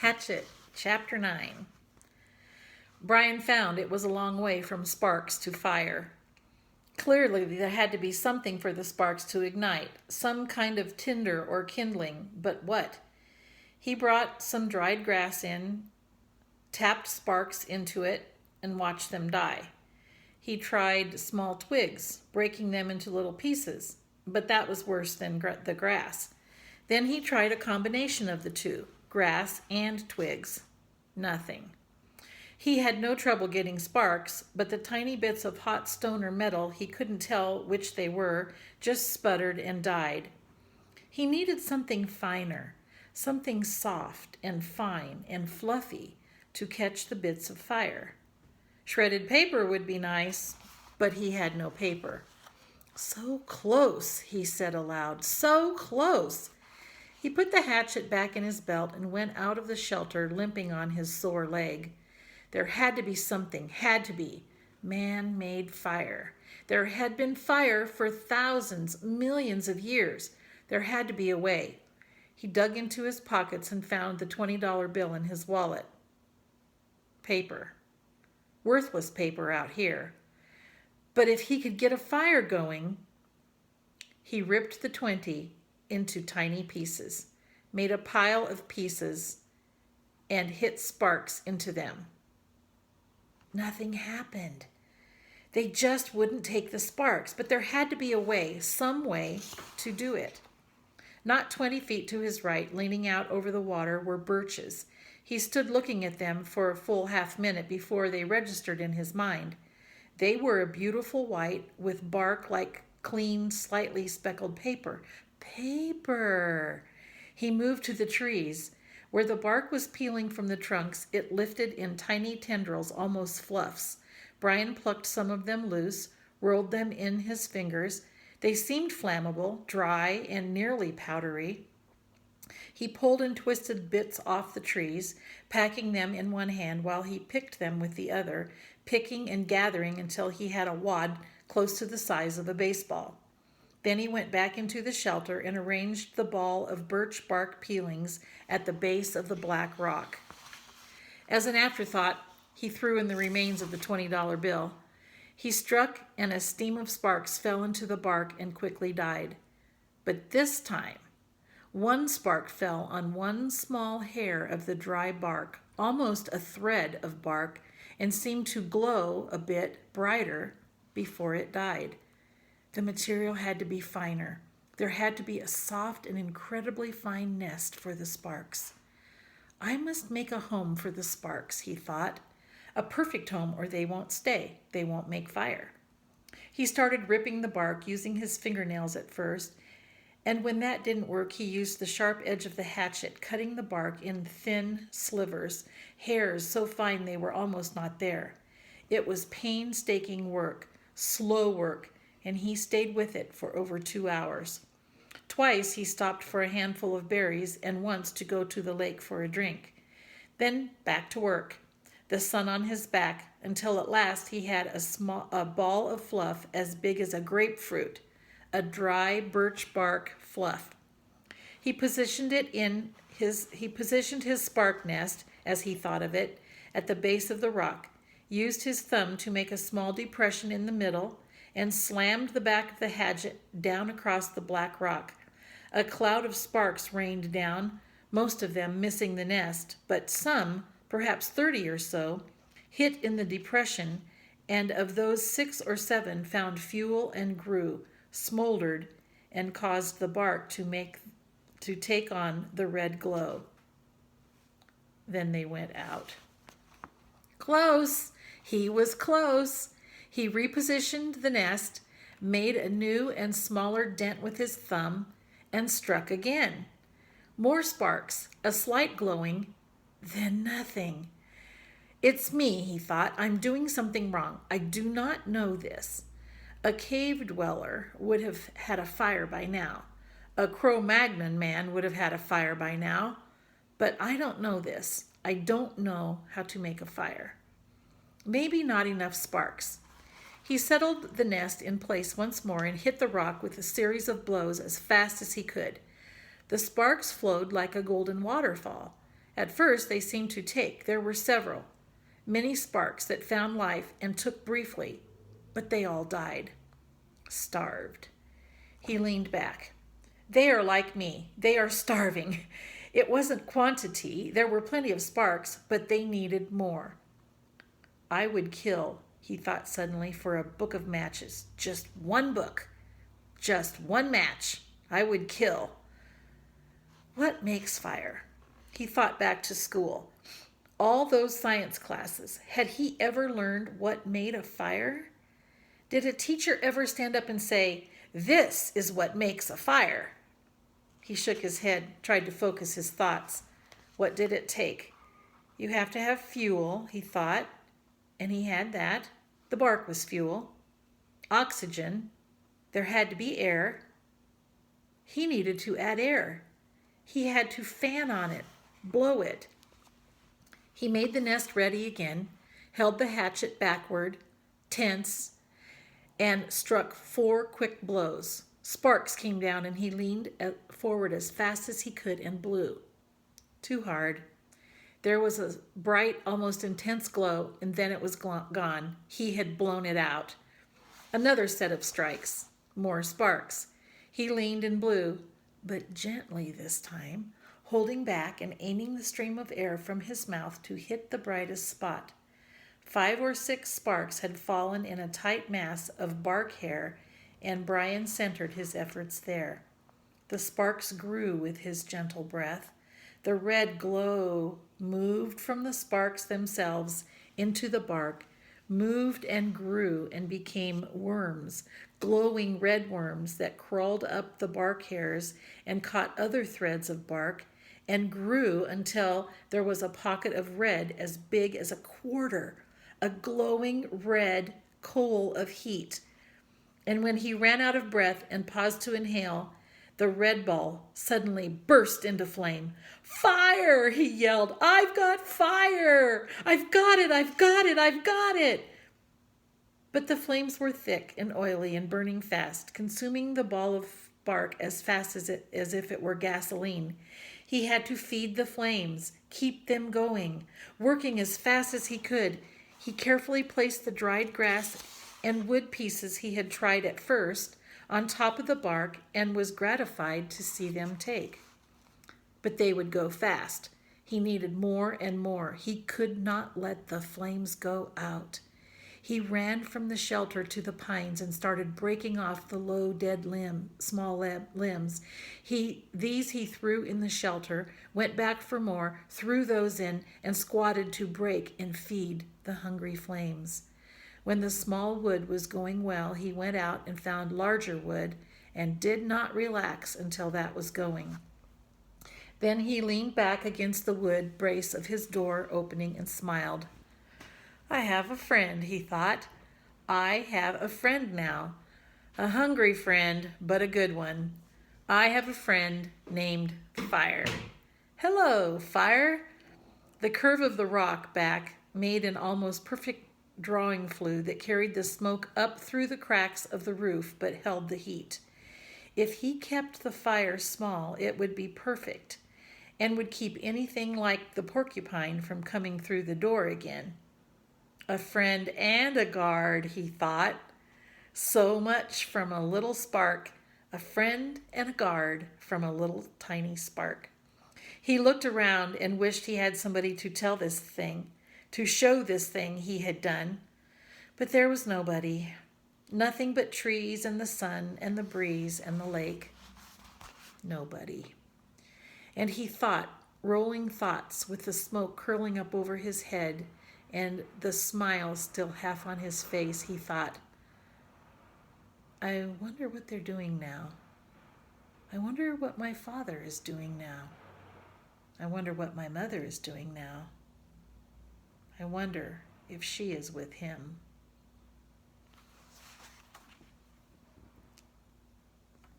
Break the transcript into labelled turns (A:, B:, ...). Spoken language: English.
A: Hatchet, Chapter 9. Brian found it was a long way from sparks to fire. Clearly, there had to be something for the sparks to ignite, some kind of tinder or kindling, but what? He brought some dried grass in, tapped sparks into it, and watched them die. He tried small twigs, breaking them into little pieces, but that was worse than the grass. Then he tried a combination of the two, grass and twigs. Nothing. He had no trouble getting sparks, but the tiny bits of hot stone or metal, he couldn't tell which they were, just sputtered and died. He needed something finer, something soft and fine and fluffy to catch the bits of fire. Shredded paper would be nice, but he had no paper. "So close," he said aloud, "so close." He put the hatchet back in his belt and went out of the shelter, limping on his sore leg. There had to be something, had to be. Man-made fire. There had been fire for thousands, millions of years. There had to be a way. He dug into his pockets and found the $20 bill in his wallet. Paper. Worthless paper out here. But if he could get a fire going... He ripped the 20 into tiny pieces, made a pile of pieces, and hit sparks into them. Nothing happened. They just wouldn't take the sparks, but there had to be a way, some way to do it. Not 20 feet to his right, leaning out over the water, were birches. He stood looking at them for a full half-minute before they registered in his mind. They were a beautiful white with bark like clean, slightly speckled paper. Paper! He moved to the trees. Where the bark was peeling from the trunks, it lifted in tiny tendrils, almost fluffs. Brian plucked some of them loose, rolled them in his fingers. They seemed flammable, dry, and nearly powdery. He pulled and twisted bits off the trees, packing them in one hand while he picked them with the other, picking and gathering until he had a wad close to the size of a baseball. Then he went back into the shelter and arranged the ball of birch bark peelings at the base of the black rock. As an afterthought, he threw in the remains of the $20 bill. He struck, and a stream of sparks fell into the bark and quickly died. But this time, one spark fell on one small hair of the dry bark, almost a thread of bark, and seemed to glow a bit brighter before it died. The material had to be finer. There had to be a soft and incredibly fine nest for the sparks. I must make a home for the sparks, he thought. A perfect home, or they won't stay. They won't make fire. He started ripping the bark, using his fingernails at first, and when that didn't work, he used the sharp edge of the hatchet, cutting the bark in thin slivers, hairs so fine they were almost not there. It was painstaking work, slow work, and he stayed with it for over 2 hours. Twice he stopped for a handful of berries and once to go to the lake for a drink. Then back to work, the sun on his back, until at last he had a ball of fluff as big as a grapefruit, a dry birch bark fluff. He positioned his spark nest, as he thought of it, at the base of the rock, used his thumb to make a small depression in the middle, and slammed the back of the hatchet down across the black rock. A cloud of sparks rained down, most of them missing the nest, but some, perhaps 30 or so, hit in the depression, and of those 6 or 7 found fuel and grew, smoldered, and caused the bark to take on the red glow. Then they went out. Close! He was close! He repositioned the nest, made a new and smaller dent with his thumb, and struck again. More sparks, a slight glowing, then nothing. It's me, he thought. I'm doing something wrong. I do not know this. A cave dweller would have had a fire by now. A Cro-Magnon man would have had a fire by now. But I don't know this. I don't know how to make a fire. Maybe not enough sparks. He settled the nest in place once more and hit the rock with a series of blows as fast as he could. The sparks flowed like a golden waterfall. At first they seemed to take. There were several, many sparks that found life and took briefly, but they all died. Starved. He leaned back. They are like me. They are starving. It wasn't quantity. There were plenty of sparks, but they needed more. I would kill, he thought suddenly, for a book of matches. Just one book. Just one match. I would kill. What makes fire? He thought back to school. All those science classes. Had he ever learned what made a fire? Did a teacher ever stand up and say, "This is what makes a fire"? He shook his head, tried to focus his thoughts. What did it take? You have to have fuel, he thought, and he had that. The bark was fuel. Oxygen. There had to be air. He needed to add air. He had to fan on it, blow it. He made the nest ready again, held the hatchet backward, tense, and struck 4 quick blows. Sparks came down and he leaned forward as fast as he could and blew. Too hard. There was a bright, almost intense glow, and then it was gone. He had blown it out. Another set of strikes. More sparks. He leaned and blew, but gently this time, holding back and aiming the stream of air from his mouth to hit the brightest spot. 5 or 6 sparks had fallen in a tight mass of bark hair, and Brian centered his efforts there. The sparks grew with his gentle breath. The red glow moved from the sparks themselves into the bark, moved and grew and became worms, glowing red worms that crawled up the bark hairs and caught other threads of bark and grew until there was a pocket of red as big as a quarter, a glowing red coal of heat. And when he ran out of breath and paused to inhale, the red ball suddenly burst into flame. "Fire!" he yelled. "I've got fire! I've got it! I've got it! I've got it!" But the flames were thick and oily and burning fast, consuming the ball of bark as fast as if it were gasoline. He had to feed the flames, keep them going. Working as fast as he could, he carefully placed the dried grass and wood pieces he had tried at first on top of the bark and was gratified to see them take. But they would go fast. He needed more and more. He could not let the flames go out. He ran from the shelter to the pines and started breaking off the low dead small limbs. These he threw in the shelter, went back for more, threw those in, and squatted to break and feed the hungry flames. When the small wood was going well, he went out and found larger wood and did not relax until that was going. Then he leaned back against the wood brace of his door opening and smiled. "I have a friend," he thought. "I have a friend now. A hungry friend, but a good one. I have a friend named Fire. Hello, Fire." The curve of the rock back made an almost perfect drawing flue that carried the smoke up through the cracks of the roof but held the heat. If he kept the fire small, it would be perfect and would keep anything like the porcupine from coming through the door again. A friend and a guard, he thought. So much from a little spark. A friend and a guard from a little tiny spark. He looked around and wished he had somebody to tell this thing, to show this thing he had done. But there was nobody. Nothing but trees and the sun and the breeze and the lake. Nobody. And he thought, rolling thoughts with the smoke curling up over his head and the smile still half on his face, he thought, I wonder what they're doing now. I wonder what my father is doing now. I wonder what my mother is doing now. I wonder if she is with him.